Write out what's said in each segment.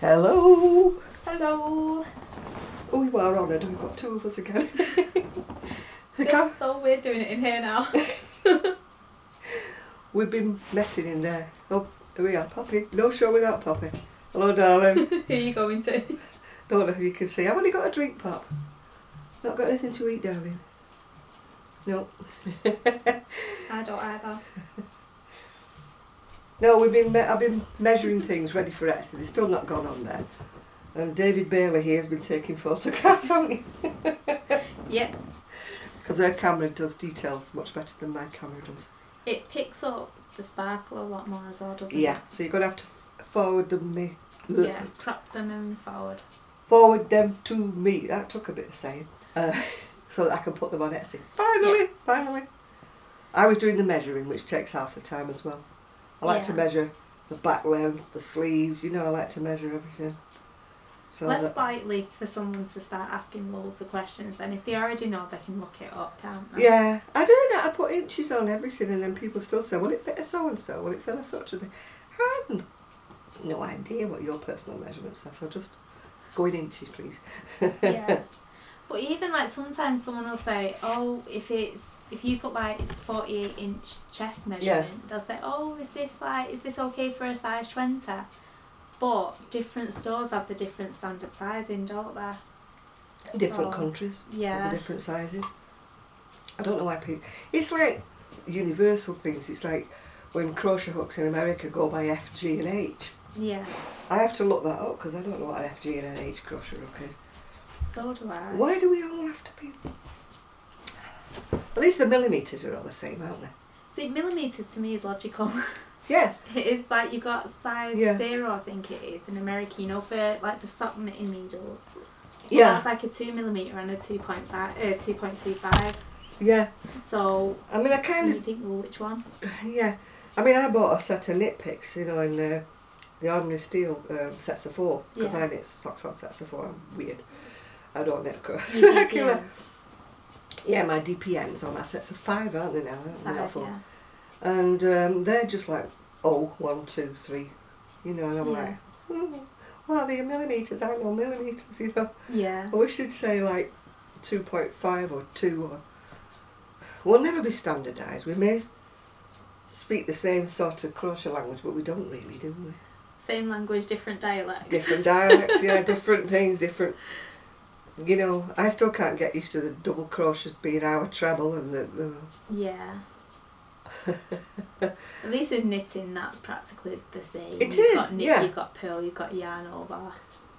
Hello. Hello. Oh, we were honoured. We've got two of us again. It's so weird doing it in here now. We've been messing in there. Oh, here we are, Poppy. No show without Poppy. Hello, darling. Who are you going to? Don't know if you can see. I've only got a drink, Pop. Not got anything to eat, darling. No. I don't either. No, I've been measuring things ready for Etsy. They're still not gone on there. And David Bailey here has been taking photographs, hasn't he? Yep. Because her camera does details much better than my camera does. It picks up the sparkle a lot more as well, doesn't it? Yeah, so you're going to have to forward them Yeah, crop them in forward. Forward them to me. That took a bit of saying. So that I can put them on Etsy. Finally, yep. Finally. I was doing the measuring, which takes half the time as well. I like to measure the back length, the sleeves, you know, I like to measure everything. So less likely for someone to start asking loads of questions then. If they already know, they can look it up, can't they? Yeah, I do that. I put inches on everything and then people still say, will it fit a so-and-so? Will it fit a such a thing? I have no idea what your personal measurements are, so just go in inches, please. Yeah. But even like sometimes someone will say, oh, if you put like 48-inch chest measurement, they'll say, oh, is this okay for a size 20? But different stores have the different standard sizing, don't they? Different countries have the different sizes. I don't know why people... It's like universal things. It's like when crochet hooks in America go by F, G and H. Yeah. I have to look that up because I don't know what an F, G and an H crochet hook is. So do I. Why do we all have to be... At least the millimetres are all the same, aren't they? See, millimetres to me is logical. Yeah. It is like you've got size 0, I think it is, in America, you know, for like the sock knitting needles. Yeah. That's like a 2mm and a 2.25. Yeah. So, I mean, I kind of... You think, well, which one? Yeah. I mean, I bought a set of knit picks, you know, in the ordinary steel sets of 4, because I knit socks on sets of 4. I'm weird. I don't knit circular. Yeah, my DPNs on my sets of 5, aren't they now? 5, yeah. And they're just like, 1, 2, 3, you know, and I'm like, well, they're millimetres, I know millimetres, you know. Yeah. I wish they'd say like 2.5 or 2 or... We'll never be standardised. We may speak the same sort of crochet language, but we don't really, do we? Same language, different dialects. Different dialects, yeah, different things, different... You know, I still can't get used to the double crochets being our treble and the... Yeah. At least with knitting, that's practically the same. You've got knit, you've got purl, you've got yarn over.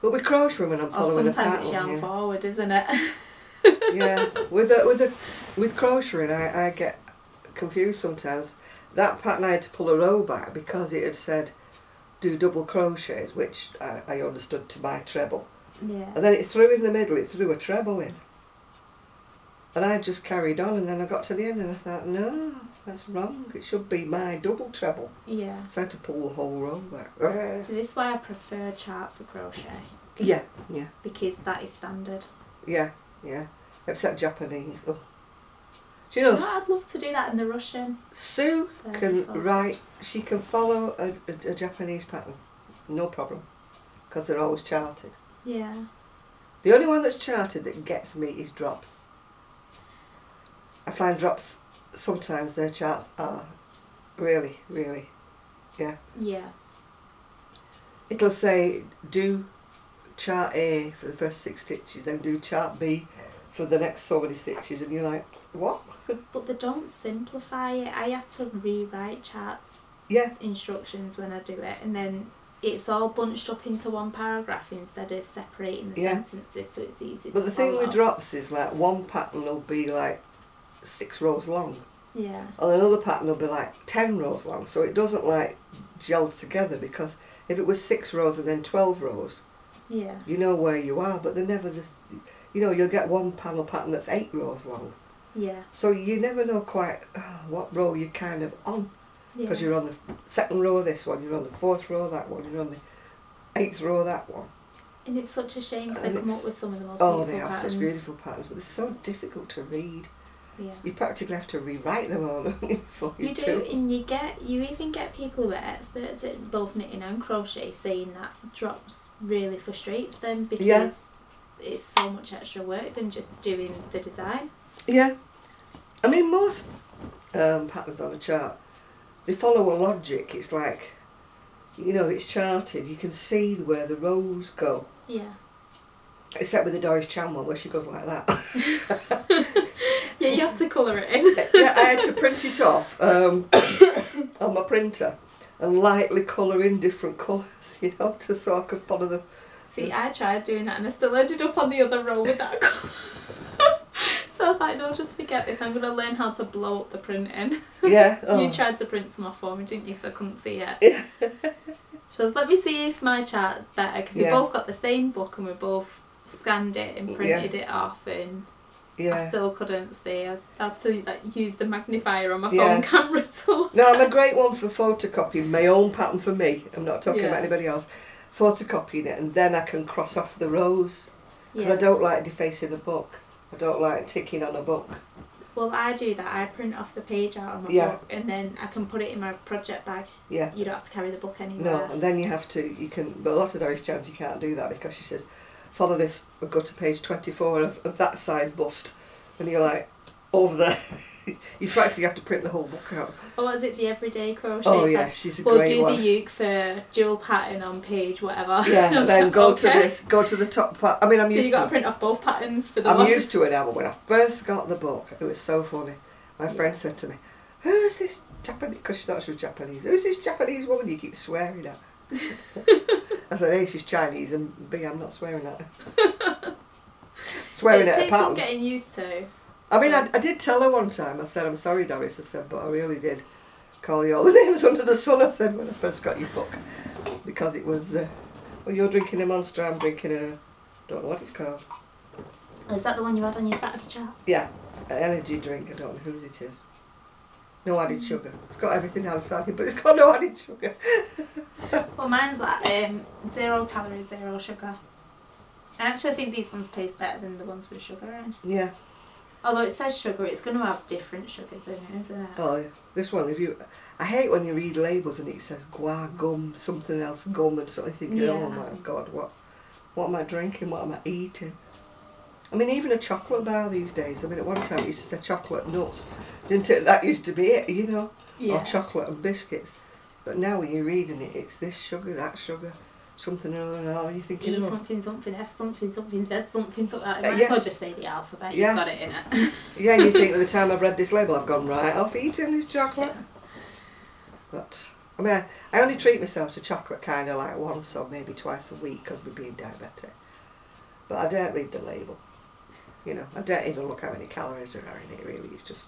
But with crochet when I'm following a pattern... Sometimes it's yarn forward, isn't it? Yeah, with crocheting I get confused sometimes. That pattern I had to pull a row back because it had said do double crochets, which I understood to my treble. Yeah. And then it threw in the middle, it threw a treble in. And I just carried on, and then I got to the end and I thought, no, that's wrong. It should be my double treble. Yeah. So I had to pull the whole row back. So this is why I prefer a chart for crochet. Yeah, yeah. Because that is standard. Yeah, yeah. Except Japanese. Oh. Do you know, I'd love to do that in the Russian. Sue can write, she can follow a Japanese pattern, no problem, because they're always charted. Yeah. The only one that's charted that gets me is drops. I find drops, sometimes their charts are really, really, yeah. Yeah. It'll say do chart A for the first 6 stitches, then do chart B for the next so many stitches, and you're like, what? But they don't simplify it. I have to rewrite charts instructions when I do it, and then it's all bunched up into one paragraph instead of separating the sentences, so it's easy to But the thing follow. with drops is like one pattern will be like 6 rows long. Yeah. And another pattern will be like 10 rows long, so it doesn't like gel together, because if it was 6 rows and then 12 rows, you know where you are, but they're never this, you know, you'll get one panel pattern that's 8 rows long. Yeah. So you never know quite what row you're kind of on, because you're on the 2nd row of this one, you're on the 4th row of that one, you're on the 8th row of that one. And it's such a shame because they come up with some of the most beautiful beautiful patterns. Oh, they have such beautiful patterns, but they're so difficult to read. Yeah. You practically have to rewrite them all, don't you, before you do, and you even get people who are experts at both knitting and crochet saying that drops really frustrates them because it's so much extra work than just doing the design. Yeah. I mean, most patterns on a chart, they follow a logic. It's like, you know, it's charted. You can see where the rows go. Yeah. Except with the Doris Chan one where she goes like that. Yeah, you have to colour it in. Yeah, I had to print it off on my printer and lightly colour in different colours, you know, so I could follow the... See, I tried doing that and I still ended up on the other row with that colour. So I was like, no, just forget this. I'm going to learn how to blow up the printing. Yeah. Oh. You tried to print some off for me, didn't you? Because I couldn't see it. Yeah. So I was, let me see if my chart's better. Because we both got the same book and we both scanned it and printed it off. And I still couldn't see. I had to use the magnifier on my phone camera to... No, I'm a great one for photocopying my own pattern for me. I'm not talking about anybody else. Photocopying it and then I can cross off the rows. Because I don't like defacing a book. I don't like ticking on a book. Well, I do that. I print off the page out of my book and then I can put it in my project bag. Yeah. You don't have to carry the book anywhere. No, and then you have to, but a lot of Doris Chans you can't do that because she says, follow this, and go to page 24 of that size bust. And you're like, over there. You practically have to print the whole book out. Oh, what is it, the Everyday Crochet? Oh yeah, she's a great one. We'll do the yoke for dual pattern on page whatever. Yeah, and then go to the top part. I mean, I'm used to it. So you got to print off both patterns for the I'm used to it now, but when I first got the book, it was so funny. My friend said to me, who's this Japanese, because she thought she was Japanese, who's this Japanese woman you keep swearing at? I said, A, she's Chinese, and B, I'm not swearing at her. Swearing at a pattern. It takes some getting used to. I mean, I did tell her one time, I said, I'm sorry Doris, I said, but I really did call you all the names under the sun, I said, when I first got your book. Because it was, well, you're drinking a Monster, I'm drinking a, don't know what it's called. Is that the one you had on your Saturday chart? Yeah, an energy drink, I don't know whose it is. No added sugar. It's got everything else on it, but it's got no added sugar. Well, mine's like 0 calories, 0 sugar. I actually think these ones taste better than the ones with sugar in. Yeah. Although it says sugar, it's going to have different sugars in it, isn't it? Oh, yeah. This one, I hate when you read labels and it says guar, gum, something else, gum, and something thinking, oh my God, what am I drinking? What am I eating? I mean, even a chocolate bar these days. I mean, at one time it used to say chocolate nuts, didn't it? That used to be it, you know, or chocolate and biscuits. But now when you're reading it, it's this sugar, that sugar, something or other, and all you're thinking, something, F something, Z something. I might as well just say the alphabet. You've got it in it. Yeah, and you think by the time I've read this label, I've gone right off eating this chocolate. Yeah. But I mean, I only treat myself to chocolate kind of like once or maybe twice a week because we're being diabetic. But I don't read the label. You know, I don't even look how many calories are in it. Really, it's just.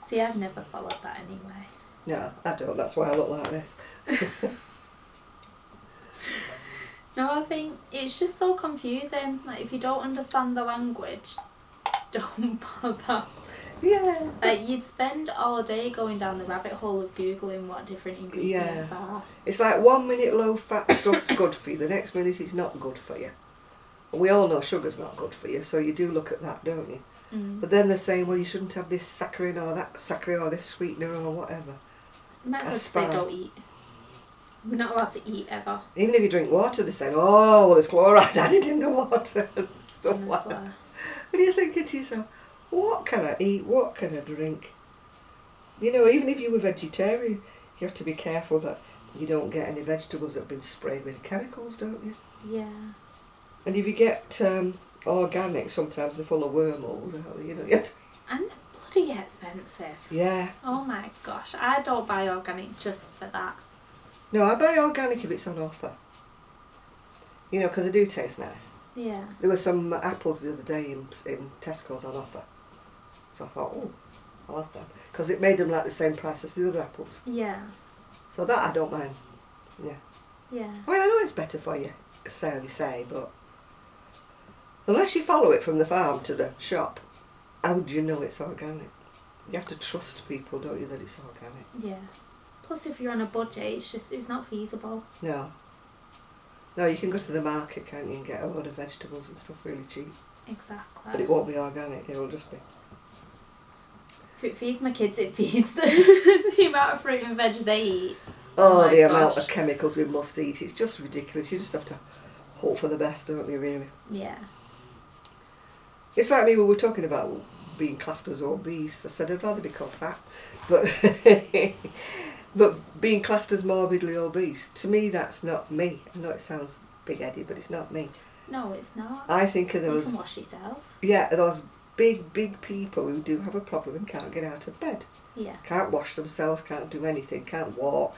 See, I've never followed that anyway. No, I don't. That's why I look like this. No, I think it's just so confusing. Like, if you don't understand the language, don't bother. Yeah. Like, you'd spend all day going down the rabbit hole of Googling what different ingredients are. It's like 1 minute low fat stuff's good for you, the next minute it's not good for you. And we all know sugar's not good for you, so you do look at that, don't you? Mm. But then they're saying, well, you shouldn't have this saccharin or that saccharin or this sweetener or whatever. You might as well just say don't eat. We're not allowed to eat ever. Even if you drink water, they're saying, oh, well, there's chloride added in the water and stuff like that. And you're thinking to yourself, what can I eat? What can I drink? You know, even if you were vegetarian, you have to be careful that you don't get any vegetables that have been sprayed with chemicals, don't you? Yeah. And if you get organic, sometimes they're full of wormholes, you know. And they're bloody expensive. Yeah. Oh my gosh, I don't buy organic just for that. No, I buy organic if it's on offer. You know, because they do taste nice. Yeah. There were some apples the other day in Tesco's on offer. So I thought, oh, I'll have them. Because it made them like the same price as the other apples. Yeah. So that I don't mind. Yeah. Yeah. I mean, I know it's better for you, so they say, but unless you follow it from the farm to the shop, how would you know it's organic? You have to trust people, don't you, that it's organic? Yeah. Plus, if you're on a budget, it's not feasible. No. No, you can go to the market, can't you, and get a load of vegetables and stuff really cheap. Exactly. But it won't be organic, it'll just be If it feeds my kids, it feeds them. The amount of fruit and veg they eat. Oh, the amount of chemicals we must eat. It's just ridiculous. You just have to hope for the best, don't you, really? Yeah. It's like me when we were talking about being classed as obese. I said I'd rather become fat. But but being classed as morbidly obese, to me that's not me. I know it sounds big-headed, but it's not me. No, it's not. I think of those... You can wash yourself. Yeah, those big people who do have a problem and can't get out of bed. Yeah. Can't wash themselves, can't do anything, can't walk.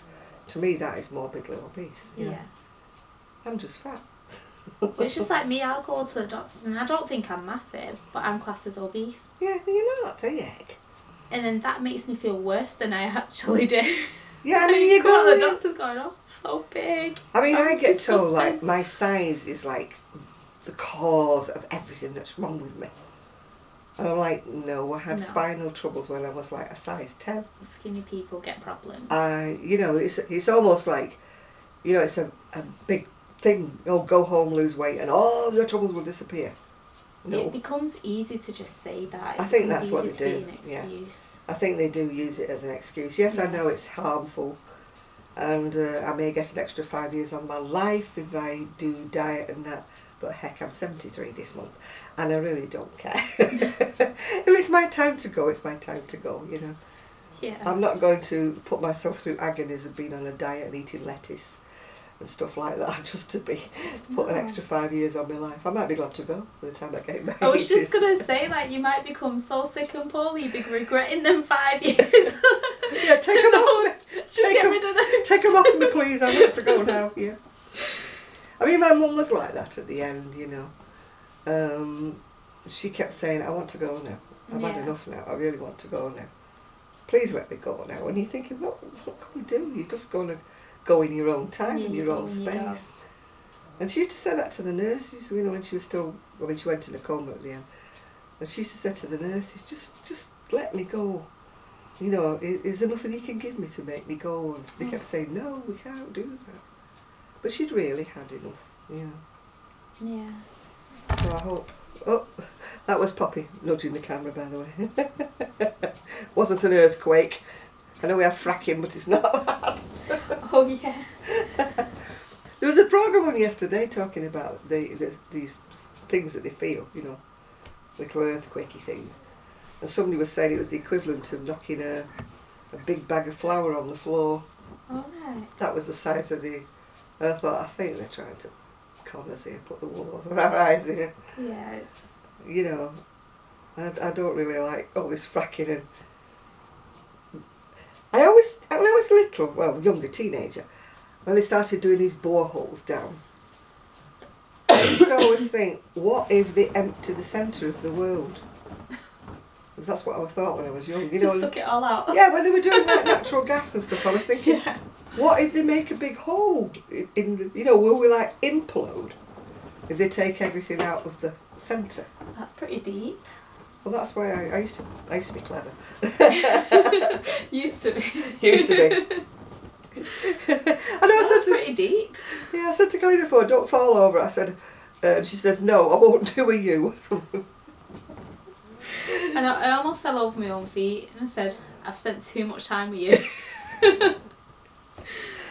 To me that is morbidly obese. Yeah. I'm just fat. But it's just like me, I'll go to the doctors and I don't think I'm massive, but I'm classed as obese. Yeah, you're not, are you? And then that makes me feel worse than I actually do. Yeah, I mean, you go go to the doctor's going, oh, I'm so big. I mean, I'm I get disgusting. told, like, my size is, like, the cause of everything that's wrong with me. And I'm like, no, I had spinal troubles when I was, like, a size 10. Skinny people get problems. You know, it's almost like, you know, it's a big thing. Oh, go home, lose weight, and all your troubles will disappear. No. It becomes easy to just say that. I think that's what they do. An excuse. I think they do use it as an excuse. Yes, I know it's harmful, and I may get an extra 5 years on my life if I do diet and that. But heck, I'm 73 this month, and I really don't care. If it's my time to go, it's my time to go. You know. Yeah. I'm not going to put myself through agonies of being on a diet and eating lettuce and stuff like that just to put an extra 5 years on my life. I might be glad to go by the time I get married. I was just going to say, like, you might become so sick and poorly you'd be regretting them 5 years. Yeah, take them off. Just get rid of them. Take them off me, please. I want to go now. Yeah. I mean, my mum was like that at the end, you know. She kept saying, I want to go now. I've had enough now. I really want to go now. Please let me go now. And you're thinking, what can we do? You're just going to go in your own time, in your own space. And she used to say that to the nurses, you know, when she was still, when she went in a coma at the end. And she used to say to the nurses, just let me go. You know, is there nothing you can give me to make me go? And they kept saying, no, we can't do that. But she'd really had enough, you know. Yeah. So I hope... Oh, that was Poppy nudging the camera, by the way. Wasn't an earthquake. I know we have fracking, but it's not bad. Oh, yeah. There was a programme on yesterday talking about these things that they feel, you know, little earthquakey things. And somebody was saying it was the equivalent of knocking a big bag of flour on the floor. Oh, right. That was the size of the... And I thought, I think they're trying to con us here, put the wool over our eyes here. Yeah, it's... You know, I don't really like all this fracking and... when I was little, well, younger teenager, when they started doing these boreholes down, I used to always think, what if they empty the centre of the world? Because that's what I thought when I was young. You just know, suck it all out. Yeah, when they were doing like natural gas and stuff, I was thinking, what if they make a big hole in the, you know, will we like implode if they take everything out of the centre? That's pretty deep. Well, that's why I used to be clever. Used to be. Used to be. And That's pretty deep. Yeah, I said to Kelly before, don't fall over. I said, and she says, no, I won't do a you. And I almost fell over my own feet and I said, I've spent too much time with you.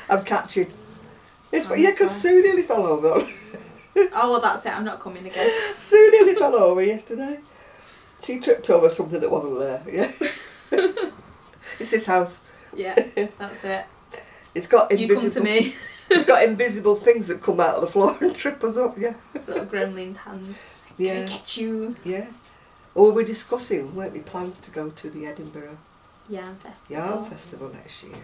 I'm catching. It's yeah, because Sue nearly fell over. Oh, well, that's it. I'm not coming again. Sue nearly fell over yesterday. She tripped over something that wasn't there. Yeah. It's this house. Yeah, that's it. It's got invisible. You come to me. It's got invisible things that come out of the floor and trip us up. Yeah. Little gremlin's hands. Yeah. I get you. Yeah. Or we're discussing, weren't we, plans to go to the Edinburgh Yarn Festival next year.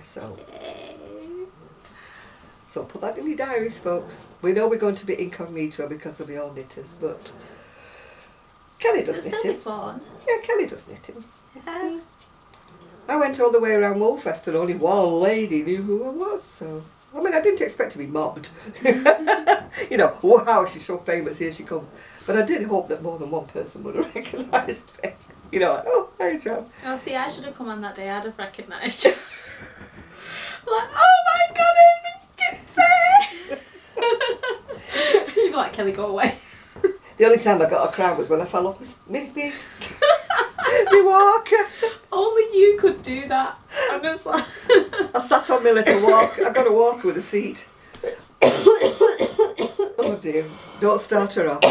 So put that in your diaries, folks. We know we're going to be incognito because they'll be all knitters, but Kelly does knitting. Fun. Yeah, Kelly does knitting. Yeah. I went all the way around Woolfest and only one lady knew who I was, so... I mean, I didn't expect to be mobbed. You know, wow, she's so famous, here she comes. But I did hope that more than one person would have recognised me. You know, like, oh, hey, John. Oh, see, I should have come on that day. I'd have recognised you. Like, oh my God, it's Gypsy! You'd be like, Kelly, go away. The only time I got a crowd was when I fell off my my walker. Only you could do that. I'm just like... I sat on my little walker. I got a walker with a seat. Oh dear, don't start her off.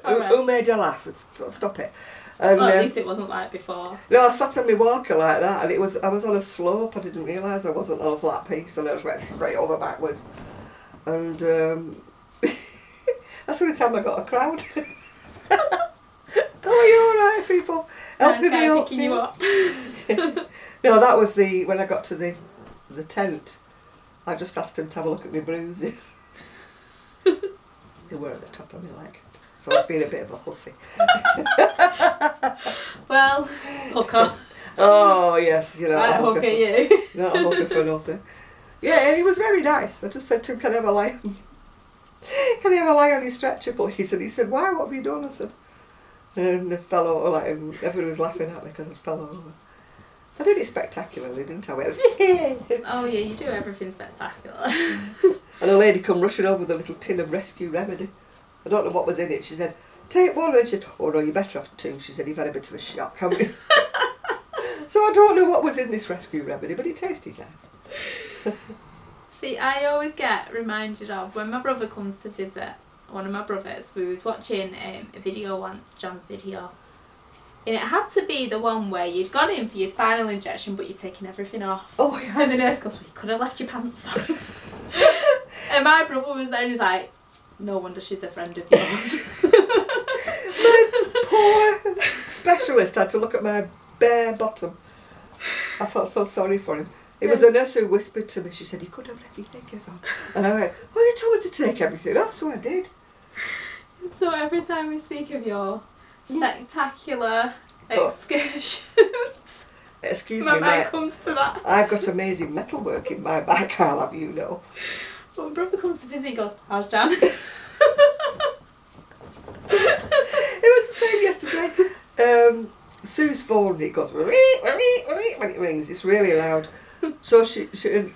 Who made you laugh? Stop it. And, well, at least it wasn't like before. No, I sat on my walker like that, and I was on a slope. I didn't realise I wasn't on a flat piece, and I just went straight over backwards. And that's the only time I got a crowd. Oh, are you alright, people? Helping me up. Picking you up. No, that was when I got to the tent. I just asked him to have a look at my bruises. They were at the top of my leg. So I was being a bit of a hussy. Well, hooker. Oh yes, you know. Right, hook at you. Not a hooker for nothing. Yeah, and he was very nice. I just said to him, "Can I have a lie? Can I have a lie on your stretcher, please?" And he said, "Why? What have you done?" I said, and I fell over. Like everyone was laughing at me because I fell over. I did it spectacularly, didn't I? Oh yeah, you do everything spectacular. And a lady come rushing over with a little tin of rescue remedy. I don't know what was in it. She said, "Take one," and she said, "Oh no, you better have two." She said, "You've had a bit of a shock, haven't you?" So I don't know what was in this rescue remedy, but it tasted nice. See, I always get reminded of when my brother comes to visit. One of my brothers, we was watching a video once, John's video, and it had to be the one where you'd gone in for your spinal injection, but you'd taken everything off. Oh yeah. And the nurse goes, "Well, you could have left your pants on." And my brother was there, and he's like, "No wonder she's a friend of yours." My poor specialist had to look at my bare bottom. I felt so sorry for him. It was the nurse who whispered to me. She said, "You could have left your knickers on." And I went, "Well, you told me to take everything off, so I did." So every time we speak of your spectacular excursions, excuse my me, mind comes to that. I've got amazing metalwork in my back, I'll have you know. When my brother comes to visit, he goes, "How's Jan?" It was the same yesterday. Sue's phone, it goes when it rings. It's really loud. So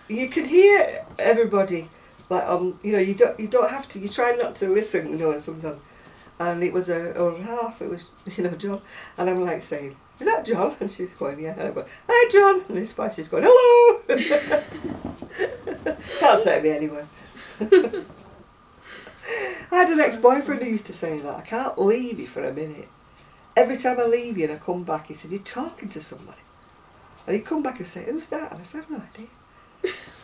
you can hear everybody, like you know, you don't have to. You try not to listen, you know, sometimes. And it was it was, you know, John, and I'm like saying, "Is that John?" And she's going, "Yeah." And I'm going, "Hi, John," and this voice is going, "Hello." Can't take me anywhere. I had an ex-boyfriend who used to say that. "I can't leave you for a minute. Every time I leave you and I come back," he said, "you're talking to somebody." And he'd come back and say, "Who's that?" And I said, "I've no idea."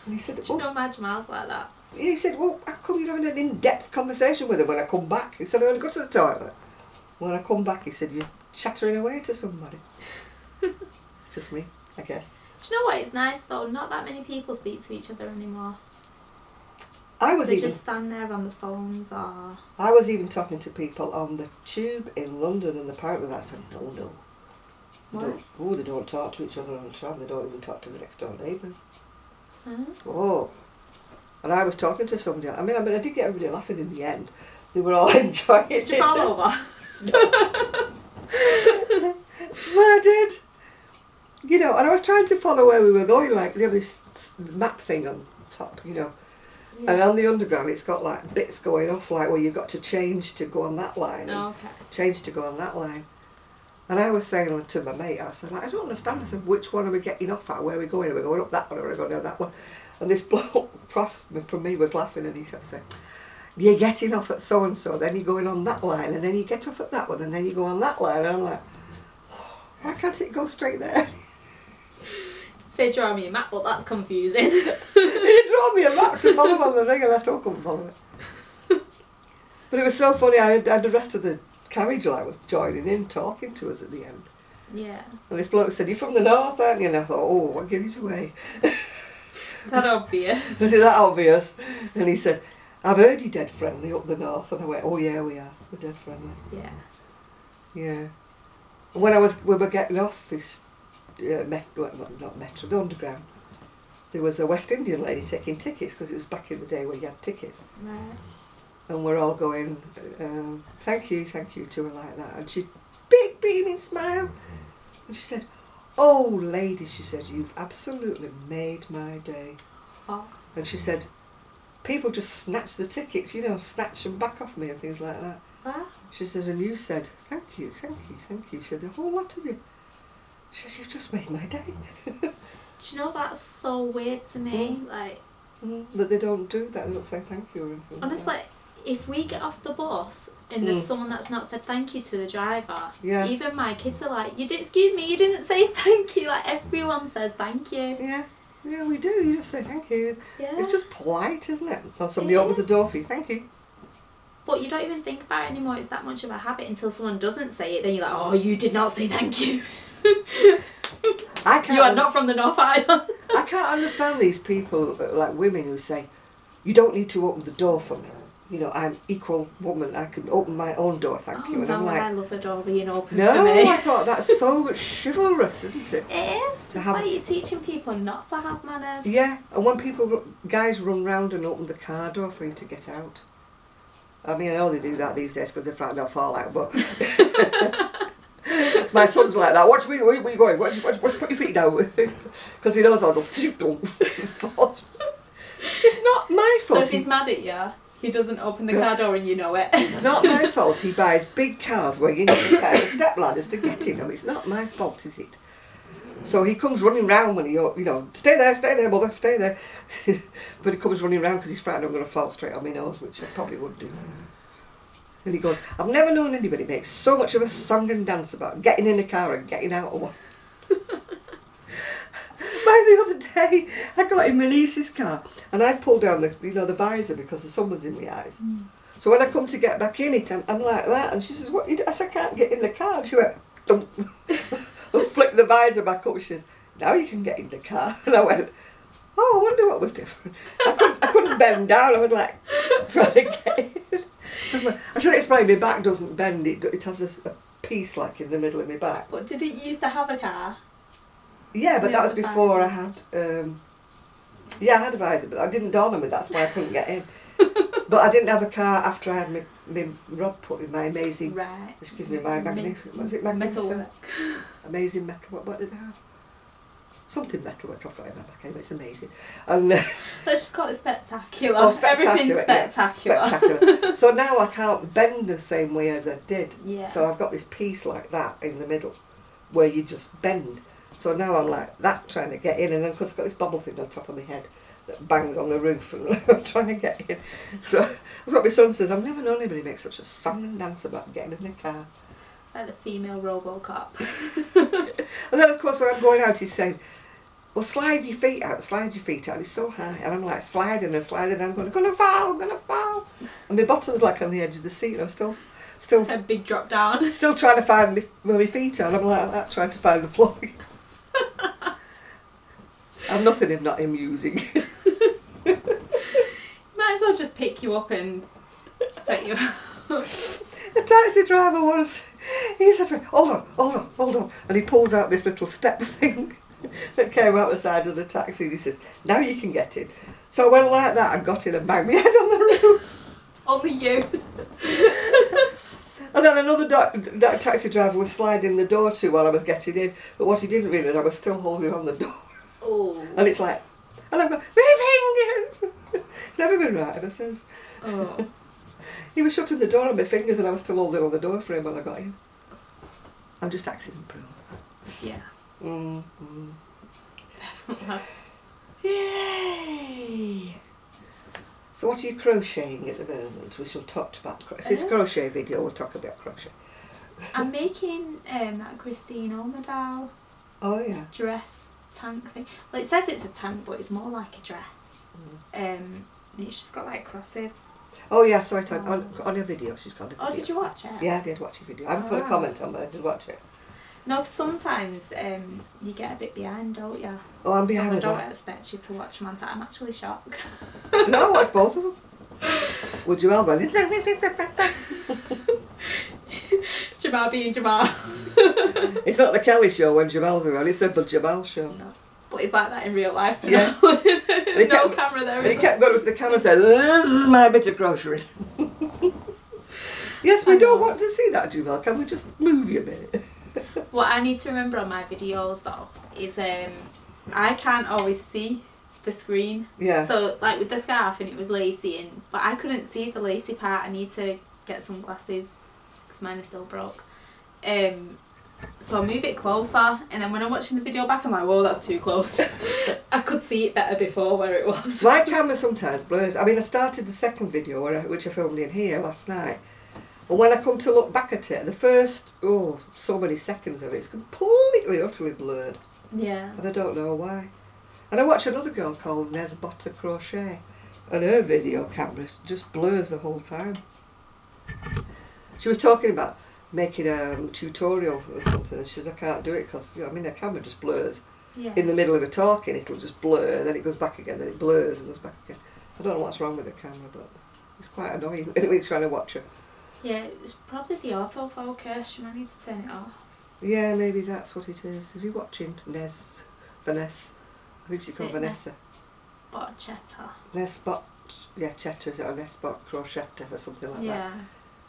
And he said, "Do you know my Jamal's like that?" He said, "Well, how come you're having an in-depth conversation with him when I come back?" He said, "I only go to the toilet." When I come back, he said, "You're chattering away to somebody." It's just me, I guess. Do you know what? It's nice though. Not that many people speak to each other anymore. They just stand there on the phones or... I was even talking to people on the tube in London, and apparently that's a no-no. They don't talk to each other on the tram. They don't even talk to the next door neighbours. Oh. And I was talking to somebody. I mean, I did get everybody laughing in the end. They were all enjoying it. Did you fall over? No. Well, I did. You know, and I was trying to follow where we were going, like, they have this map thing on top, you know. Yeah. And on the underground, it's got like bits going off, like where you've got to change to go on that line. Oh, okay. Change to go on that line. And I was saying to my mate, I said, "I don't understand." I said, "Which one are we getting off at? Where are we going? Are we going up that one or are we going down that one?" And this bloke across from me was laughing, and he kept saying, "You're getting off at so and so, then you're going on that line, and then you get off at that one, and then you go on that line." And I'm like, "Why can't it go straight there?" Say draw me a map, but that's confusing. He drew me a map to follow on the thing, and I still couldn't follow it. But it was so funny. I had the rest of the carriage line was joining in, talking to us at the end. Yeah. And this bloke said, "You're from the north, aren't you?" And I thought, "Oh, what gives it away?" That obvious. Is that obvious? And he said, "I've heard you're dead friendly up the north." And I went, "Oh yeah, we are. We're dead friendly." Yeah. Yeah. And when we were getting off this not metro, the underground, there was a West Indian lady taking tickets, because it was back in the day where you had tickets. Right. And we're all going, thank you to her like that. And she, big beaming smile. And she said, "Oh lady," she said, "you've absolutely made my day." Oh. And she said, "People just snatch the tickets, you know, snatch them back off me and things like that." What? She says, and you said, thank you, thank you, thank you. She said, the whole lot of you. She says, you've just made my day. Do you know, that's so weird to me? Like, that they don't do that, they don't say thank you or anything. Honestly, like if we get off the bus and there's someone that's not said thank you to the driver, even my kids are like, excuse me, you didn't say thank you. Like, everyone says thank you. Yeah, we do. You just say thank you. Yeah. It's just polite, isn't it? Or somebody opens the door for you, thank you. But you don't even think about it anymore. It's that much of a habit until someone doesn't say it. Then you're like, oh, you did not say thank you. You are not from the North Island. I can't understand these people, like women, who say, you don't need to open the door for me. You know, I'm equal woman. I can open my own door, thank you. And no, I'm like, I love a door being open for me. No, I thought that's so much chivalrous, isn't it? It is. It's like you're teaching people not to have manners. Yeah, and when guys run round and open the car door for you to get out. I mean, I know they do that these days because they're frightened they'll fall out, but my son's like that. Watch me, where are you going? Watch, put your feet down. Because he knows I'll go, it's not my fault. So if he's mad at you, he doesn't open the car door and you know it. It's not my fault he buys big cars where you need to buy step ladders to get in them. It's not my fault, is it? So he comes running round when he, stay there, mother, stay there. But he comes running round because he's frightened I'm going to fall straight on my nose, which I probably would do. And he goes, I've never known anybody make so much of a song and dance about getting in the car and getting out of one. The other day, I got in my niece's car and I pulled down the visor because the sun was in my eyes. So when I come to get back in it, I'm like that, and she says, "What?" I said, "I can't get in the car." And she went, "Dump," and flicked the visor back up. She says, "Now you can get in the car." And I went, "Oh, I wonder what was different." I couldn't bend down. I was like trying to get in. I should explain. My back doesn't bend. It has a piece like in the middle of my back. But did it used to have a car? Yeah, but that was before I had. I had a visor, but I didn't dawn on me. That's why I couldn't get in. But I didn't have a car after I had my rod put in, my amazing. Right. Excuse me, my magnificent. Was it magnificent? Metalwork. Amazing metal. What did they have? Something metalwork. I've got in my back. Anyway, it's amazing. And let's just call it spectacular. Spectacular. Everything's spectacular. Yeah, spectacular. So now I can't bend the same way as I did. Yeah. So I've got this piece like that in the middle, where you just bend. So now I'm like that trying to get in, and then because I've got this bubble thing on top of my head that bangs on the roof, and I'm trying to get in. So that's what my son says. I've never known anybody make such a song and dance about getting in the car. Like the female Robocop. And then of course when I'm going out, he's saying, "Well, slide your feet out, slide your feet out. It's so high." And I'm like sliding and sliding, and I'm gonna fall, I'm gonna fall. And my bottom's like on the edge of the seat, and I'm still a big drop down. Still trying to find where my feet are. And I'm like that, trying to find the floor. I'm nothing if not amusing. Might as well just pick you up and take you out. The taxi driver once, he said to me, hold on, and he pulls out this little step thing that came out the side of the taxi, and he says, "Now you can get in." So I went like that and got in and banged my head on the roof. Only you. And then another taxi driver was sliding the door to while I was getting in, but what he didn't realise, I was still holding on the door. Oh. And it's like, and I'm going, my fingers! It's never been right ever since. Oh. He was shutting the door on my fingers and I was still holding on the door for him when I got in. I'm just accident prone. Yeah. Definitely. Yay! So what are you crocheting at the moment? We shall talk about crochet. This crochet video, we'll talk about crochet. I'm making that Christine Omadal dress tank thing. Well, it says it's a tank, but it's more like a dress. And it's just got like crosses. Oh yeah, so I told on your video, she's got a video. Oh, did you watch it? Yeah, I did watch your video. I haven't put a comment on, but I did watch it. No, sometimes you get a bit behind, don't you? Oh, I'm behind with that. I don't expect you to watch them on time. I'm actually shocked. No, I watched both of them. Would Jamal go? Jamal being Jamal. It's not the Kelly show when Jamal's around, it's the Jamal show. No. But it's like that in real life. Yeah. No camera there. And he kept going to the camera and said, "This is my bit of grocery." Yes, we don't want to see that, Jamal. Can we just move you a bit? What I need to remember on my videos though is I can't always see the screen. Yeah. So like with the scarf and it was lacy, but I couldn't see the lacy part. I need to get some glasses because mine are still broke. So I move it closer, and then when I'm watching the video back I'm like, whoa, that's too close. I could see it better before where it was. My camera sometimes blurs. I mean, I started the second video which I filmed in here last night, and when I come to look back at it, the first, so many seconds of it's completely, utterly blurred. Yeah. And I don't know why. And I watch another girl called Crochet, and her video camera just blurs the whole time. She was talking about making a tutorial or something, and she said I can't do it because, you know, I mean, the camera just blurs. Yeah. In the middle of a talking, it'll just blur, then it goes back again, then it blurs and goes back again. I don't know what's wrong with the camera, but it's quite annoying when you're trying to watch her. Yeah, it's probably the autofocus. You might need to turn it off. Yeah, maybe that's what it is. Are you watching Vanessa? I think she's called Vanessa. Chetta. Chetta, is it? Or Nesbot Crochetta or something like that. Yeah.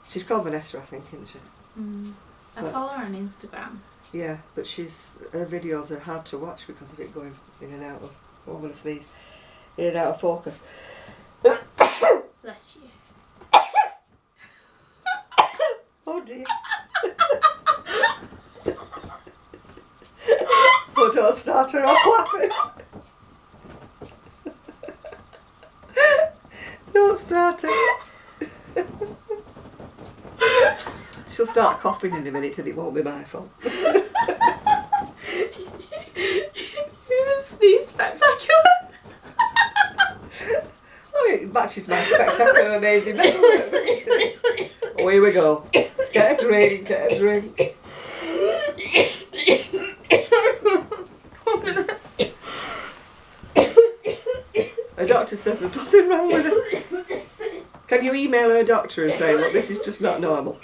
She's called Vanessa, I think, isn't she? I follow her on Instagram. Yeah, but her videos are hard to watch because of it going in and out of, I'm going to sneeze, in and out of focus. Bless you. Oh dear. Oh, don't start her off laughing. Don't start her. She'll start coughing in a minute and it won't be my fault. You even sneeze spectacular. Well, it matches my spectacular amazing medal. Oh, here we go. Get a drink, get a drink. Her doctor says there's nothing wrong with her. Can you email her doctor and say, look, this is just not normal?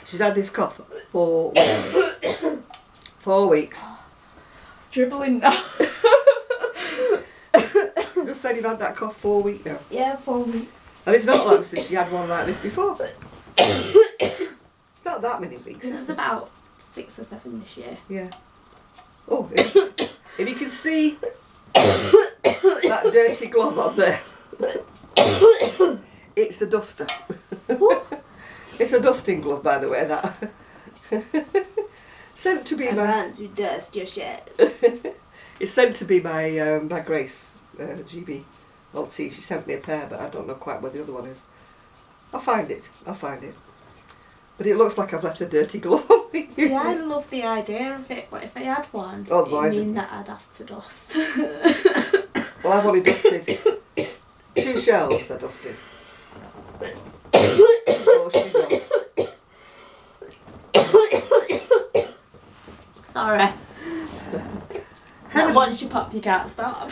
She's had this cough 4 weeks. 4 weeks. Dribbling now. Just said you've had that cough 4 weeks now. Yeah, 4 weeks. And it's not long since you had one like this before. Not that many weeks. This is about 6 or 7 this year. Yeah. Oh, if you can see that dirty glove up there, it's a duster. It's a dusting glove, by the way, that. Sent to be my... I want to dust your shirt. It's sent to be my my Grace, GB LT. She sent me a pair, but I don't know quite where the other one is. I'll find it. But it looks like I've left a dirty glove on me. See, I love the idea of it, but if I had one, it would mean that I'd have to dust. Well, I've only dusted 2 shelves. I dusted. Oh, she's on. Sorry. Once you pop, you can't stop.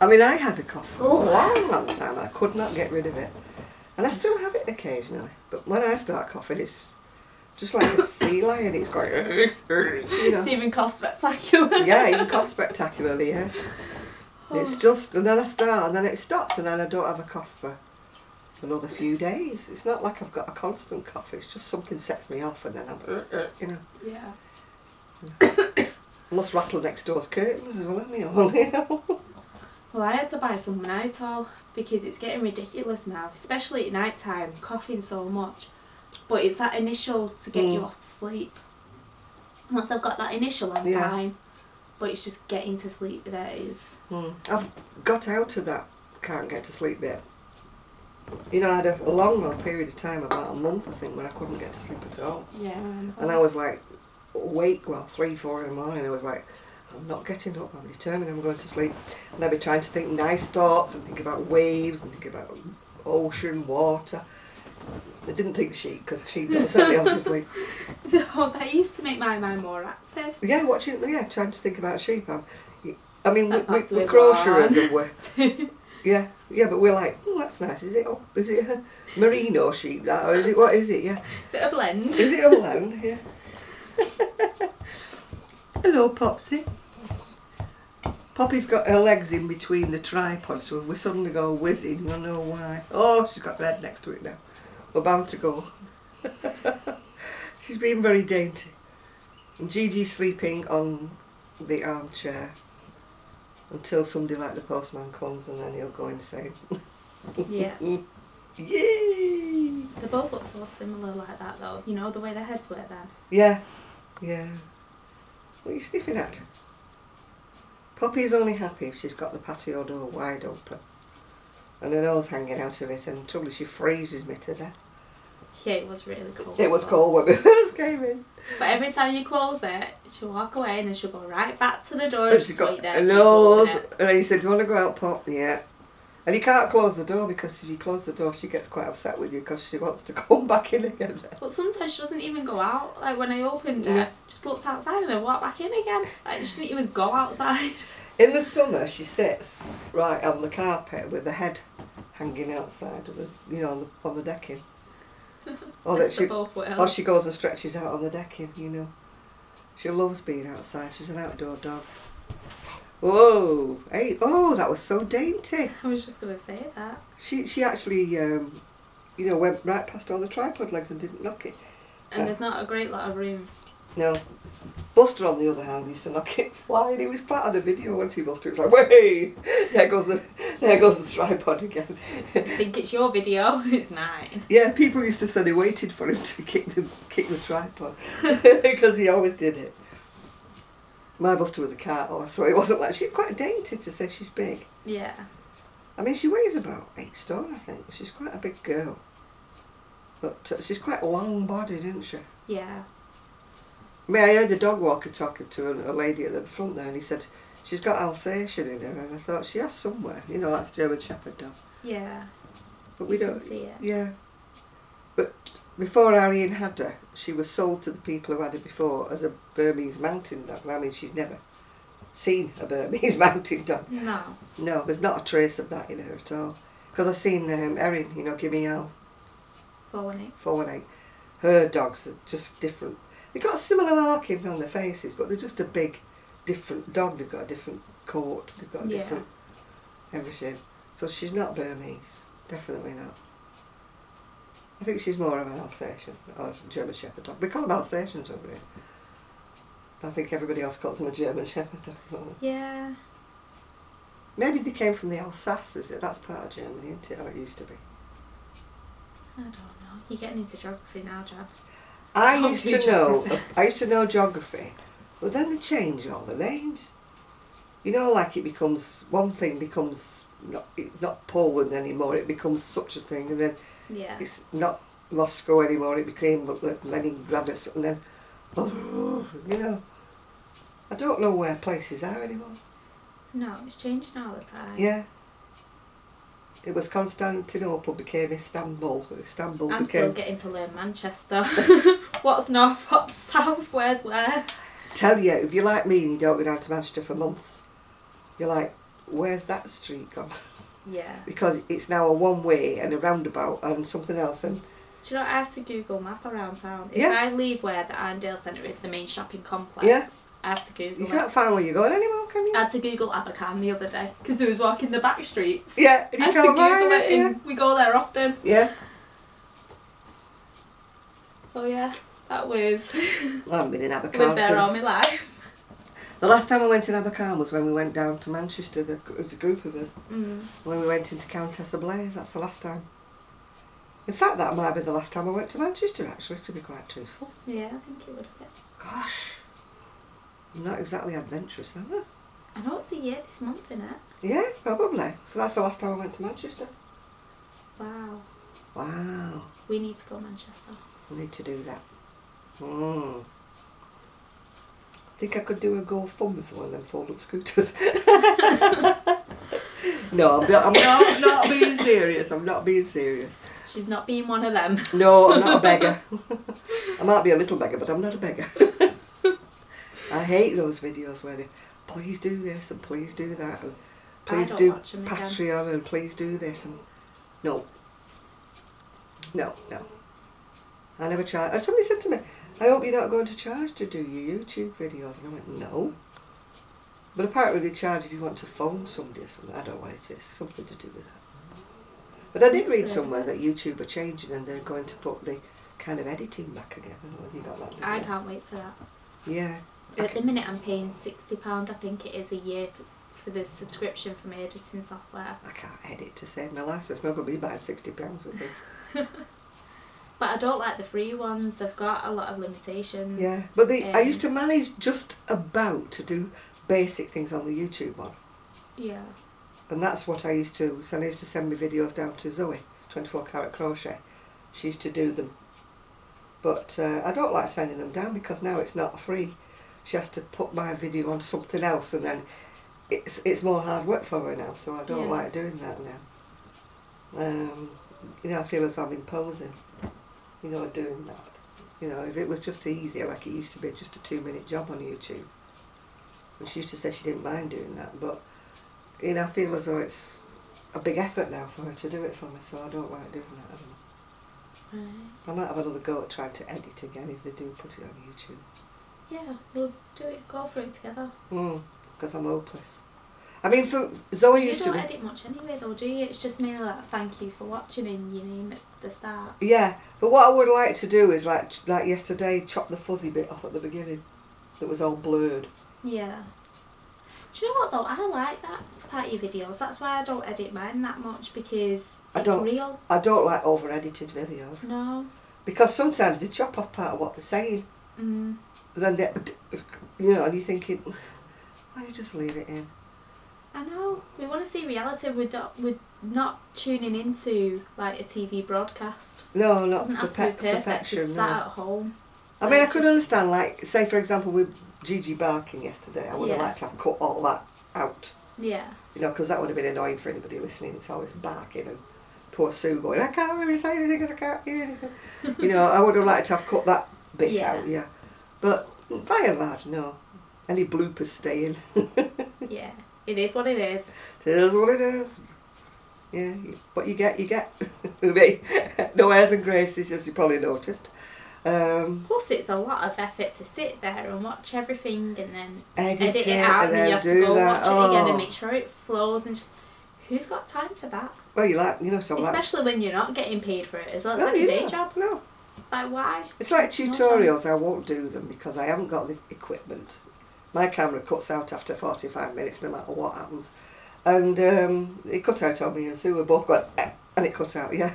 I mean, I had a cough for a long time. I could not get rid of it. And I still have it occasionally. But when I start coughing, it's just like a sea lion. It's going, you know. It's even cough spectacular. Yeah, even cough spectacularly, yeah. It's just, and then I start, and then it stops, and then I don't have a cough for another few days. It's not like I've got a constant cough. It's just something sets me off, and then I'm, you know. Yeah. I must rattle next door's curtains as well as me, you know. Well, I had to buy some night oil because it's getting ridiculous now, especially at night time, coughing so much. But it's that initial to get you off to sleep. Once I've got that initial, I'm fine. But it's just getting to sleep that is. I've got out of that can't get to sleep bit. You know, I had a long period of time, about a month I think, when I couldn't get to sleep at all. Yeah. And I was like awake, well, 3-4 in the morning. I was like, I'm not getting up, I'm determined I'm going to sleep. And I'd be trying to think nice thoughts and think about waves and think about ocean, water. I didn't think sheep, because sheep don't send me off to sleep. No, that used to make my mind more active. Yeah, trying to think about sheep. I mean, we're crocheters and we're... Yeah, but we're like, oh, that's nice. Is it a merino sheep, that, or is it, what is it, yeah? Is it a blend? Is it a blend, yeah. Hello, Popsy. Poppy's got her legs in between the tripods, so if we suddenly go whizzing, you'll know why. Oh, she's got her head next to it now. We're bound to go. She's being very dainty. And Gigi's sleeping on the armchair. until somebody like the postman comes, and then he'll go insane. Yeah. Yay! They both look so similar like that though. You know the way their heads were then. Yeah, yeah. What are you sniffing at? Poppy's only happy if she's got the patio door wide open and her nose hanging out of it, and the trouble is she freezes me to death. Yeah, it was really cold. It was cold when we first came in. But every time you close it, she'll walk away and then she'll go right back to the door And and she's just got wait there. her nose, and then you said, do you want to go out, Pop? Yeah. And you can't close the door, because if you close the door she gets quite upset with you because she wants to come back in again. But sometimes she doesn't even go out. Like when I opened it, just looked outside and then walked back in again. Like she didn't even go outside. In the summer she sits right on the carpet with the head hanging outside of the, you know, on the decking. Or that she goes and stretches out on the decking, you know. She loves being outside. She's an outdoor dog. Whoa! Hey, oh, that was so dainty. I was just gonna say that. She actually, you know, went right past all the tripod legs and didn't knock it. And there's not a great lot of room. No. Buster, on the other hand, used to knock it flying. He was part of the video, wasn't he, Buster? It was like, way! There goes the tripod again. I think it's your video. It's mine. Yeah, people used to say they waited for him to kick the tripod because he always did it. My Buster was a cat horse, so it wasn't like, she's quite dainty to say she's big. Yeah. I mean, she weighs about 8 stone, I think. She's quite a big girl. But she's quite long-bodied, isn't she? Yeah. I mean, I heard the dog walker talking to a lady at the front there, and he said she's got Alsatian in her, and I thought she has somewhere. You know, that's German Shepherd dog. Yeah. But we don't see it. Yeah. But before Arian had her, she was sold to the people who had her before as a Burmese mountain dog. I mean, she's never seen a Burmese mountain dog. No. No, there's not a trace of that in her at all. Because I've seen Erin, you know, Gimme Al. 418. 418. Her dogs are just different. They've got similar markings on their faces, but they're just a big, different dog. They've got a different coat. They've got a different everything. So she's not Burmese. Definitely not. I think she's more of an Alsatian or a German Shepherd dog. We call them Alsatians over here. I think everybody else calls them a German Shepherd dog. Yeah. Maybe they came from the Alsace, is it? That's part of Germany, isn't it? Or it used to be. I don't know. You're getting into geography now, Jan. I used to know geography, but then they change all the names. You know, like it becomes, one thing becomes not Poland anymore, it becomes such a thing, and then it's not Moscow anymore, it became Leningrad or something, then, you know, I don't know where places are anymore. No, it's changing all the time. Yeah. It was Constantinople became Istanbul. I'm still getting to learn Manchester. What's north, what's south, where's where? Tell you, if you're like me and you don't go down to Manchester for months, you're like, where's that street gone? Yeah. Because it's now a one-way and a roundabout and something else. And do you know, I have to Google map around town. If I leave where the Arndale Centre is, the main shopping complex, I have to Google You can't find where you're going anymore, can you? I had to Google Abercan the other day because we was walking the back streets. Yeah, and you can't Google it and we go there often. Yeah. So yeah, that was... I haven't been in Abercan lived there all my life. The last time I went in Abercan was when we went down to Manchester, the group of us. When we went into Countess Blaise, that's the last time. In fact, that might be the last time I went to Manchester, actually, to be quite truthful. Yeah, I think it would be. Gosh. I'm not exactly adventurous, am I? I know it's a year this month, isn't it? Yeah, probably. So that's the last time I went to Manchester. Wow. Wow. We need to go to Manchester. We need to do that. I think I could do a GoFundMe for one of them fold-up scooters. No, I'm not being serious. I'm not being serious. She's not being one of them. No, I'm not a beggar. I might be a little beggar, but I'm not a beggar. I hate those videos where they, please do this and please do that and please do Patreon again. And please do this and no. I never charge. Somebody said to me, I hope you're not going to charge to do your YouTube videos, and I went, no. But apparently they charge if you want to phone somebody or something. I don't know what it is, something to do with that. But I did read somewhere that YouTube are changing and they're going to put the kind of editing back again. I don't know whether you got that video. I can't wait for that. Yeah. At the minute I'm paying £60, I think it is, a year for the subscription for my editing software. I can't edit to save my life, so it's not going to be buying £60 with it. But I don't like the free ones. They've got a lot of limitations. Yeah, but I used to manage just about to do basic things on the YouTube one. Yeah. And that's what I used to. So I used to send my videos down to Zoe, 24 Carat Crochet. She used to do them. But I don't like sending them down because now it's not free. She has to put my video on something else, and then it's more hard work for her now. So I don't like doing that now. You know, I feel as I'm imposing. You know, doing that. You know, if it was just easier, like it used to be, just a 2-minute job on YouTube. And she used to say she didn't mind doing that, but you know, I feel as though it's a big effort now for her to do it for me, so I don't like doing that anymore. I might have another go at trying to edit again if they do put it on YouTube. Yeah, we'll do it, go for it together. Because I'm hopeless. I mean, for Zoe used to. You don't edit much anyway, though, do you? It's just mainly like thank you for watching and your name at the start. Yeah, but what I would like to do is like yesterday, chop the fuzzy bit off at the beginning that was all blurred. Yeah. Do you know what though? I like that as part of your videos. That's why I don't edit mine that much, because it's real. I don't like over edited videos. No. Because sometimes they chop off part of what they're saying. Then they, you know, and you're thinking, why don't you just leave it in? I know. We want to see reality. We're not tuning into like a TV broadcast. No, not for perfection. It's sat at home. I mean, I could understand, like, say for example with Gigi barking yesterday, I would have liked to have cut all that out. Yeah. You know, because that would have been annoying for anybody listening. It's always barking and poor Sue going, I can't really say anything because I can't hear anything. You know, I would have liked to have cut that bit out, yeah. But by and large, no. Any bloopers stay in. Yeah. It is what it is. It is what it is. Yeah, what you get, you get. Me, no airs and graces, as you probably noticed. Plus, it's a lot of effort to sit there and watch everything and then edit it and out, and then you have to go watch it again and make sure it flows. And just, who's got time for that? Well, you know, so especially when you're not getting paid for it as well. It's like a day job. No. It's like, why? It's like tutorials. I won't do them because I haven't got the equipment. My camera cuts out after 45 minutes, no matter what happens. And it cut out on me and Sue were both going, and it cut out, yeah.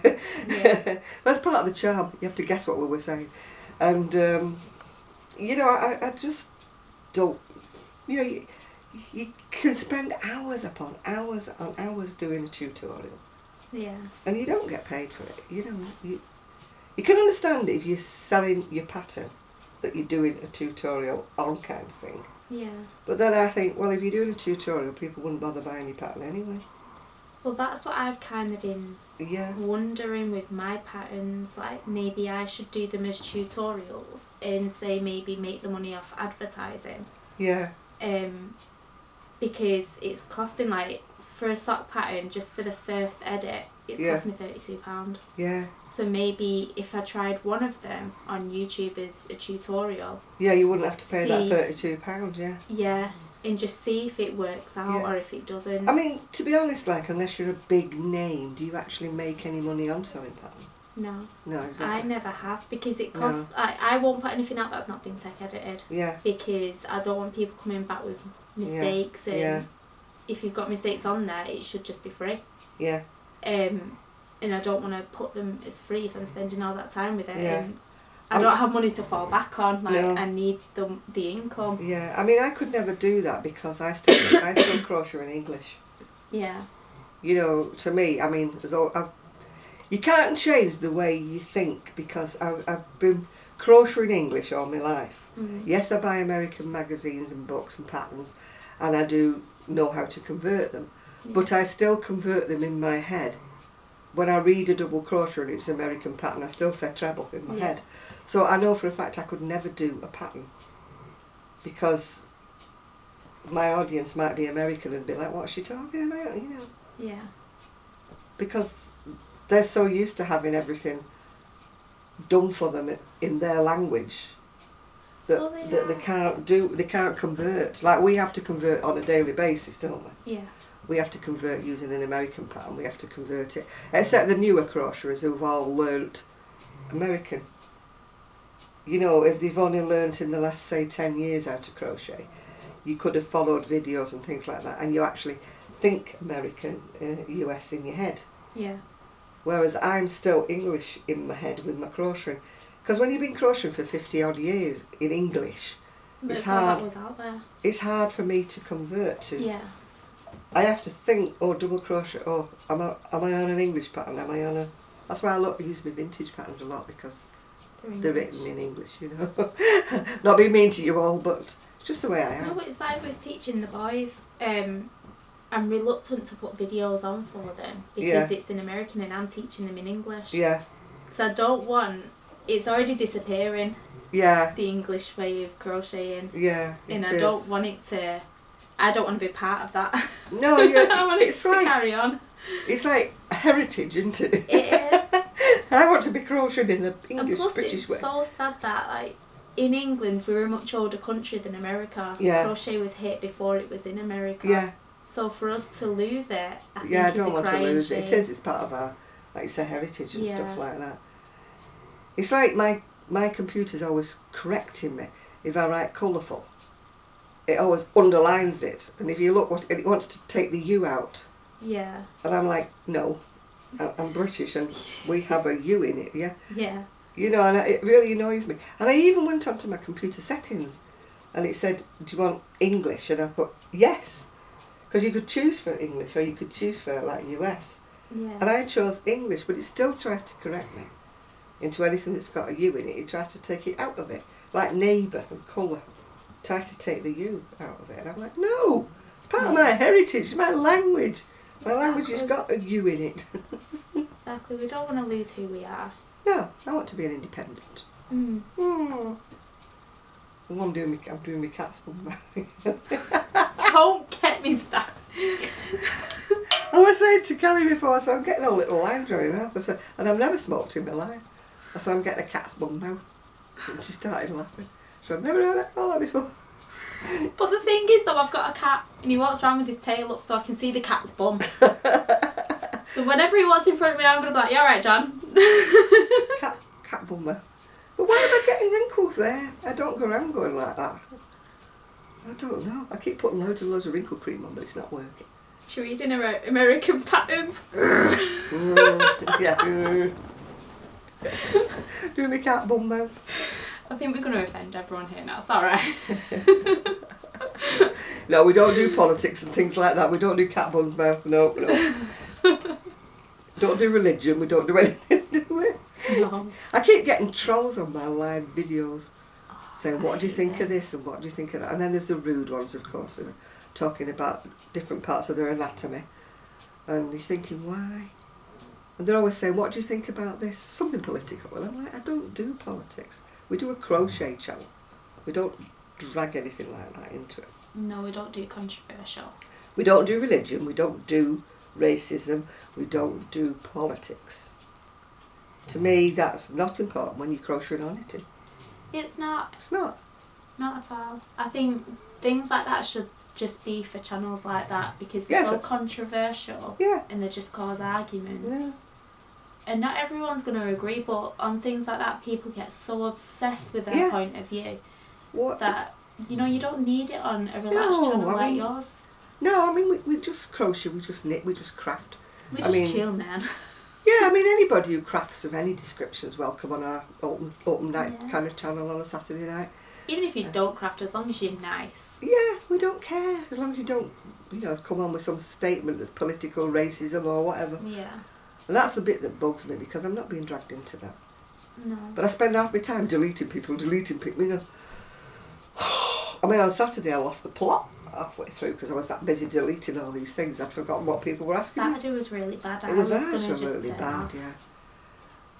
That's part of the charm. You have to guess what we were saying. And, you know, I just don't, you know, you can spend hours upon hours on hours doing a tutorial. Yeah. And you don't get paid for it. You know, you can understand it if you're selling your pattern that you're doing a tutorial on kind of thing. Yeah. But then I think, well, if you're doing a tutorial, people wouldn't bother buying your pattern anyway. Well, that's what I've kind of been wondering with my patterns. Like, maybe I should do them as tutorials and say maybe make the money off advertising. Yeah. Because it's costing, like, for a sock pattern, just for the first edit, it's cost me £32. Yeah. So maybe if I tried one of them on YouTube as a tutorial. Yeah, you wouldn't have to pay that £32, yeah. Yeah, and just see if it works out or if it doesn't. I mean, to be honest, like, unless you're a big name, do you actually make any money on selling patterns? No. No, exactly. I never have, because it costs. I won't put anything out that's not been tech edited. Yeah. Because I don't want people coming back with mistakes, and if you've got mistakes on there, it should just be free. Yeah. And I don't want to put them as free if I'm spending all that time with it. Yeah. And I don't have money to fall back on. Like, I need the income. Yeah. I mean, I could never do that because I still crochet in English. Yeah. You know, to me, I mean, you can't change the way you think because I've been crocheting English all my life. Mm. Yes, I buy American magazines and books and patterns, and I do know how to convert them. But I still convert them in my head. When I read a double crochet and it's an American pattern, I still say treble in my head. So I know for a fact I could never do a pattern because my audience might be American and be like, what's she talking about, you know? Yeah. Because they're so used to having everything done for them in their language that they can't convert. Like, we have to convert on a daily basis, don't we? Yeah. We have to convert using an American pattern, we have to convert it. Except the newer crocheters who've all learnt American. You know, if they've only learnt in the last, say, 10 years how to crochet, you could have followed videos and things like that, and you actually think American, US in your head. Yeah. Whereas I'm still English in my head with my crocheting. Because when you've been crocheting for 50 odd years in English, it's hard. That was out there. It's hard for me to convert to. Yeah. I have to think, oh, double crochet, oh, am I on an English pattern? Am I on a... That's why I use my vintage patterns a lot, because they're written in English, you know. Not being mean to you all, but it's just the way I am. No, it's like with teaching the boys. I'm reluctant to put videos on for them because it's in American and I'm teaching them in English. Yeah. So I don't want... It's already disappearing. Yeah. The English way of crocheting. Yeah. And I don't want it to... I don't want to be part of that. No, yeah. I want it to carry on. It's like a heritage, isn't it? It is. I want to be crocheting in the English, and plus British way. It's so sad that, like, in England, we're a much older country than America. Yeah. Crochet was hit before it was in America. Yeah. So for us to lose it, I think I don't want to lose shame. it. It's part of our, like you say, heritage and stuff like that. It's like my computer's always correcting me if I write colourful. It always underlines it, and if you look, it wants to take the U out. Yeah. And I'm like, no, I'm British, and we have a U in it. Yeah. Yeah. You know, and it really annoys me. And I even went onto my computer settings, and it said, "Do you want English?" And I put yes, because you could choose for English or you could choose for like US. Yeah. And I chose English, but it still tries to correct me into anything that's got a U in it. It tries to take it out of it, like neighbour and colour. Tries to take the U out of it, and I'm like, no, it's part of my heritage, it's my language. My language has got a U in it. Exactly, we don't want to lose who we are. No, I want to be an independent. Mm. Well, I'm doing my cat's bum. Don't get me started. I was saying to Kelly before, so I'm getting a little line drawing mouth. I said, and I've never smoked in my life. I said, I'm getting a cat's bum now. And she started laughing. So I've never heard all that before. But the thing is though, I've got a cat and he walks around with his tail up so I can see the cat's bum. So whenever he walks in front of me, I'm going to be like, yeah, alright, John. Cat bummer. But why am I getting wrinkles there? I don't go around going like that. I don't know. I keep putting loads and loads of wrinkle cream on, but it's not working. Should we do American patterns? Yeah. Do my cat bum mouth. I think we're going to offend everyone here now, it's alright. No, we don't do politics and things like that. We don't do cat bum's mouth, no. Don't do religion, we don't do anything, do we? No. I keep getting trolls on my live videos saying, what do you think of this and what do you think of that? And then there's the rude ones, of course, who are talking about different parts of their anatomy. And you're thinking, why? And they're always saying, what do you think about this? Something political. And I'm like, I don't do politics. We do a crochet channel. We don't drag anything like that into it. No, we don't do controversial. We don't do religion. We don't do racism. We don't do politics. To me, that's not important when you're crocheting or knitting. It's not. It's not. Not at all. I think things like that should just be for channels like that because they're so controversial and they just cause arguments. Yeah. And not everyone's going to agree, but on things like that, people get so obsessed with their point of view that, you know, you don't need it on a relaxed channel like yours. No, I mean, we just crochet, we just knit, we just craft. We just chill, man. Yeah, I mean, anybody who crafts of any description is welcome on our open night kind of channel on a Saturday night. Even if you don't craft, as long as you're nice. Yeah, we don't care. As long as you don't, you know, come on with some statement that's political, racism or whatever. Yeah. And that's the bit that bugs me because I'm not being dragged into that. No. But I spend half my time deleting people, you know. I mean, on Saturday I lost the plot halfway through because I was that busy deleting all these things. I'd forgotten what people were asking Saturday was really bad. It was absolutely bad, yeah.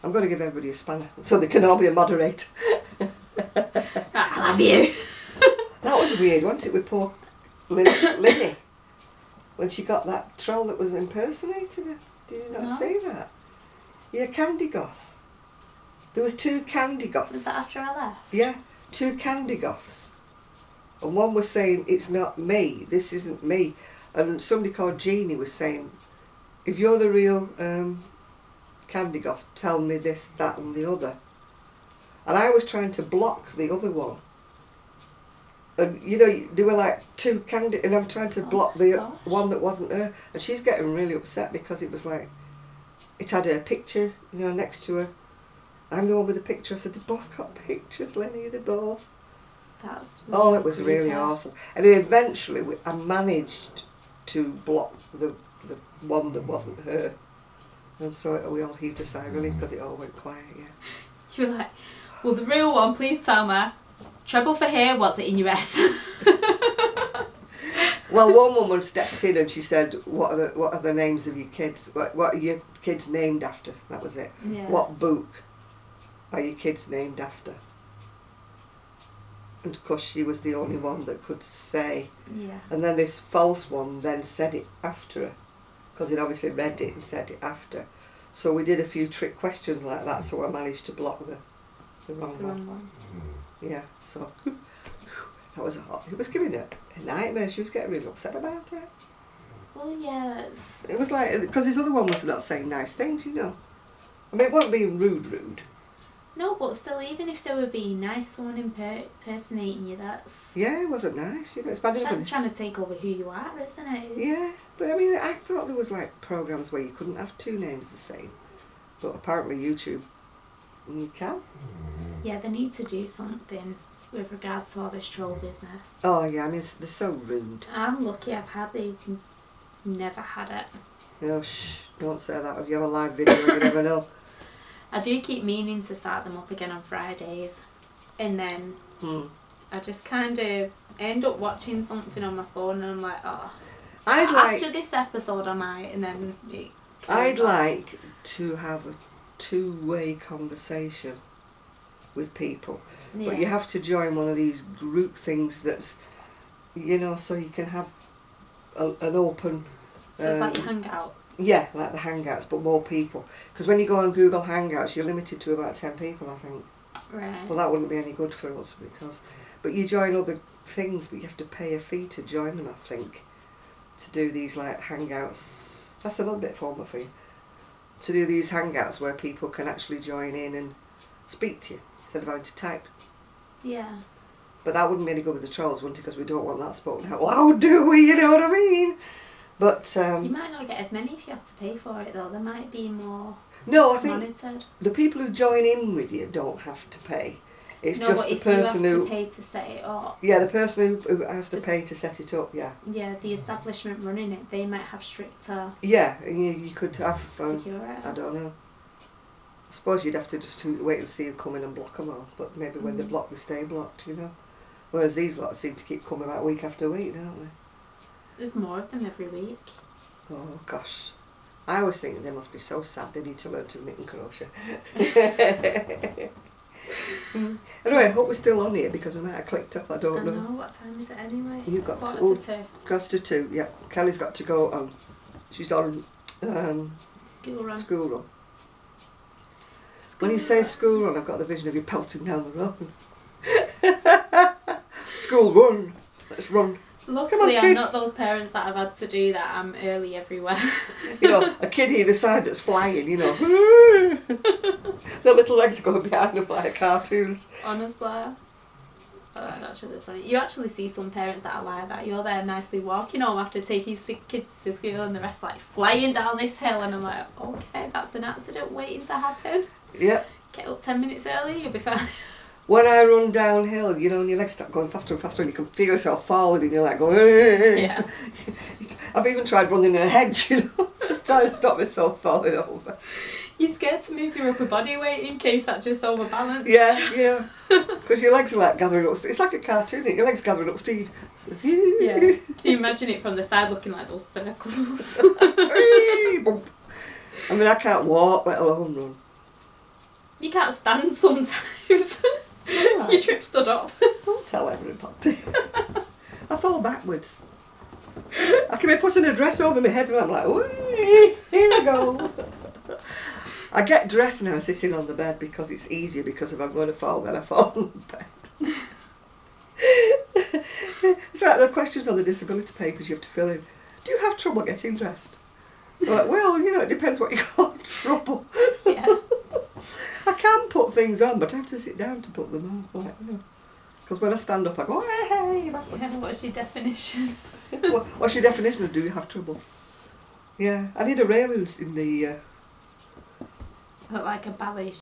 I'm going to give everybody a spanner so they can all be a moderator. I love you. That was weird, wasn't it, with poor Linny? When she got that troll that was impersonating her. Did you not see that? Yeah, Candy Goth. There was 2 Candy Goths. Was that after I left? Yeah, 2 Candy Goths. And one was saying, it's not me, this isn't me. And somebody called Jeannie was saying, if you're the real Candy Goth, tell me this, that and the other. And I was trying to block the other one. And you know, there were like two candid, and I'm trying to block the one that wasn't her, and she's getting really upset because it was like, it had her picture, you know, next to her. I'm the one with the picture. I said, they both got pictures, Lenny, they both. That's really it was really awful. I mean, eventually I managed to block the one that wasn't her, and so we all heaved a sigh of relief because it all went quiet. Yeah. You were like, well, the real one, please tell me. Treble for here, what's it in your S? Well, one woman stepped in and she said, what are the names of your kids? What are your kids named after? That was it. Yeah. What book are your kids named after? And of course she was the only one that could say. Yeah. And then this false one then said it after her, because he'd obviously read it and said it after. So we did a few trick questions like that, so I managed to block the wrong one. Yeah, so that was it was giving her a nightmare. She was getting really upset about it. Well, yeah, it was like, because this other one was not saying nice things, you know. I mean, it wasn't being rude. No, but still, even if they were being nice, someone impersonating you, that's... Yeah, it wasn't nice, you know. It's bad enough. It's trying to take over who you are, isn't it? Yeah, but I mean, I thought there was like programs where you couldn't have two names the same, but apparently YouTube, you can. Yeah, they need to do something with regards to all this troll business. Oh yeah, I mean, they're so rude. I'm lucky they've never had it. No, shh, don't say that. If you have a live video, you never know. I do keep meaning to start them up again on Fridays, and then I just kind of end up watching something on my phone and I'm like, oh, after this episode I might, and then I'd like to have a two-way conversation with people, but you have to join one of these group things that's, you know, so you can have an open... So it's like your Hangouts? Yeah, like the Hangouts, but more people. Because when you go on Google Hangouts, you're limited to about 10 people, I think. Right. Well, that wouldn't be any good for us, because... But you join other things, but you have to pay a fee to join them, I think. To do these, like, Hangouts. That's a little bit formal for you. To do these Hangouts where people can actually join in and speak to you, instead of having to type. Yeah. But that wouldn't be any good with the trolls, wouldn't it? Because we don't want that spoken out loud, do we? You know what I mean? But you might not get as many if you have to pay for it, though. There might be more. No, I think monitored. The people who join in with you don't have to pay. It's no, just but the if person you have who to pay to set it up. Yeah, the person who has to pay to set it up. Yeah. Yeah, the establishment running it, they might have stricter. Yeah, you could have. Security. I don't know. I suppose you'd have to just wait and see who come in and block them all. But maybe when they block, they stay blocked. You know. Whereas these lot seem to keep coming back week after week, don't they? There's more of them every week. Oh gosh. I always think they must be so sad they need to learn to knit and crochet. Anyway, I hope we're still on here because we might have clicked up, I don't know. What time is it anyway? You've got Quarter to 2. Quarter to 2, yeah. Kelly's got to go on. She's on School run. School run. When you say school run, I've got the vision of you pelting down the road. School run. Let's run. Luckily, I'm not those parents that have had to do that. I'm early everywhere. You know, a kid either side that's flying, you know. The little legs are going behind them like cartoons. Honestly. Oh, that's really funny. You actually see some parents that are like that. You're there nicely walking home after taking kids to school and the rest like flying down this hill, and I'm like, okay, that's an accident waiting to happen. Yeah. Get up 10 minutes early, you'll be fine. When I run downhill, you know, and your legs start going faster and faster and you can feel yourself falling and you're like going, hey. Yeah. I've even tried running in a hedge, you know, just trying to stop myself falling over. You're scared to move your upper body weight in case that just overbalanced. Yeah. Because your legs are like gathering up, it's like a cartoon, your legs gathering up speed. Yeah. Can you imagine it from the side looking like those circles? I mean, I can't walk, let alone run. You can't stand sometimes. Right. You trip stood up. Don't tell everybody. I fall backwards. I can be putting a dress over my head and I'm like, whee, here we go. I get dressed now sitting on the bed because it's easier, because if I'm going to fall then I fall on the bed. It's like the questions on the disability papers you have to fill in. Do you have trouble getting dressed? I'm like, well, you know, it depends what you call trouble. Yeah. I can put things on, but I have to sit down to put them on. Like, you know, because when I stand up, I go, hey. Yay, backwards. Yeah, what's your definition? What's your definition of do you have trouble? Yeah, I need a rail in the... Look like a ballet